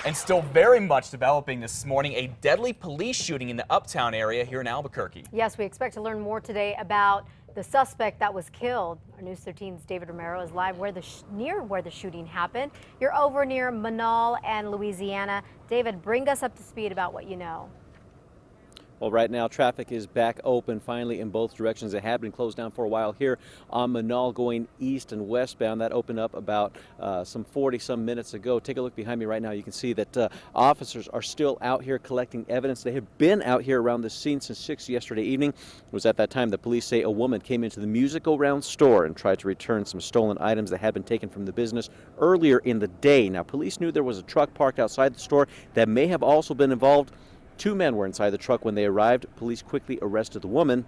And still very much developing this morning, a deadly police shooting in the Uptown area here in Albuquerque. Yes, we expect to learn more today about the suspect that was killed. Our News 13's David Romero is live near where the shooting happened. You're over near Manal and Louisiana. David, bring us up to speed about what you know. Well, right now traffic is back open finally in both directions. It had been closed down for a while here on Manal going east and westbound. That opened up about some 40-some minutes ago. Take a look behind me right now. You can see that officers are still out here collecting evidence. They have been out here around the scene since 6 yesterday evening. It was at that time the police say a woman came into the music-go-round store and tried to return some stolen items that had been taken from the business earlier in the day. Now, police knew there was a truck parked outside the store that may have also been involved. 2 men were inside the truck when they arrived. Police quickly arrested the woman,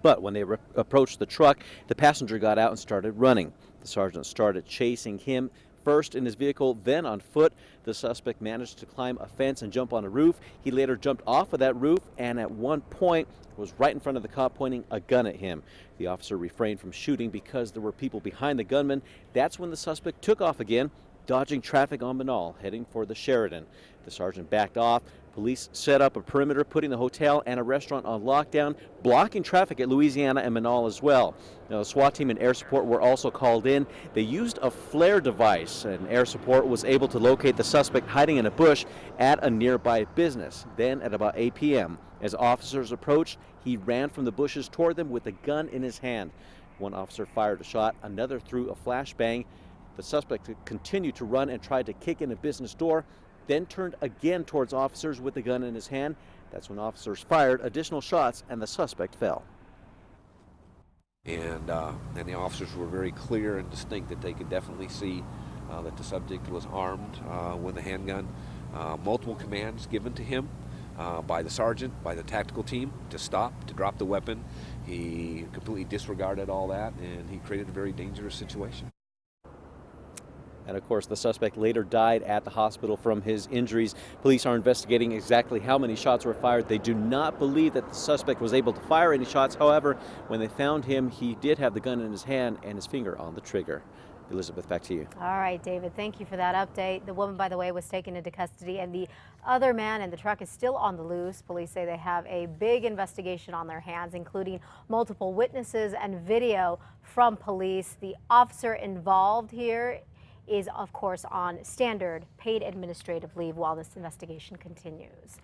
but when they approached the truck, the passenger got out and started running. The sergeant started chasing him, first in his vehicle, then on foot. The suspect managed to climb a fence and jump on a roof. He later jumped off of that roof and at one point was right in front of the cop pointing a gun at him. The officer refrained from shooting because there were people behind the gunman. That's when the suspect took off again, dodging traffic on Manal, heading for the Sheridan. The sergeant backed off. Police set up a perimeter, putting the hotel and a restaurant on lockdown, blocking traffic at Louisiana and Manal as well. Now, the SWAT team and air support were also called in. They used a flare device, and air support was able to locate the suspect hiding in a bush at a nearby business. Then at about 8 p.m., as officers approached, he ran from the bushes toward them with a gun in his hand. One officer fired a shot, another threw a flashbang. The suspect continued to run and tried to kick in a business door, then turned again towards officers with the gun in his hand. That's when officers fired additional shots and the suspect fell. And the officers were very clear and distinct that they could definitely see that the subject was armed with a handgun. Multiple commands given to him by the sergeant, by the tactical team to stop, to drop the weapon. He completely disregarded all that, and he created a very dangerous situation. And of course, the suspect later died at the hospital from his injuries. Police are investigating exactly how many shots were fired. They do not believe that the suspect was able to fire any shots. However, when they found him, he did have the gun in his hand and his finger on the trigger. Elizabeth, back to you. All right, David, thank you for that update. The woman, by the way, was taken into custody, and the other man in the truck is still on the loose. Police say they have a big investigation on their hands, including multiple witnesses and video from police. The officer involved here is, of course, on standard paid administrative leave while this investigation continues.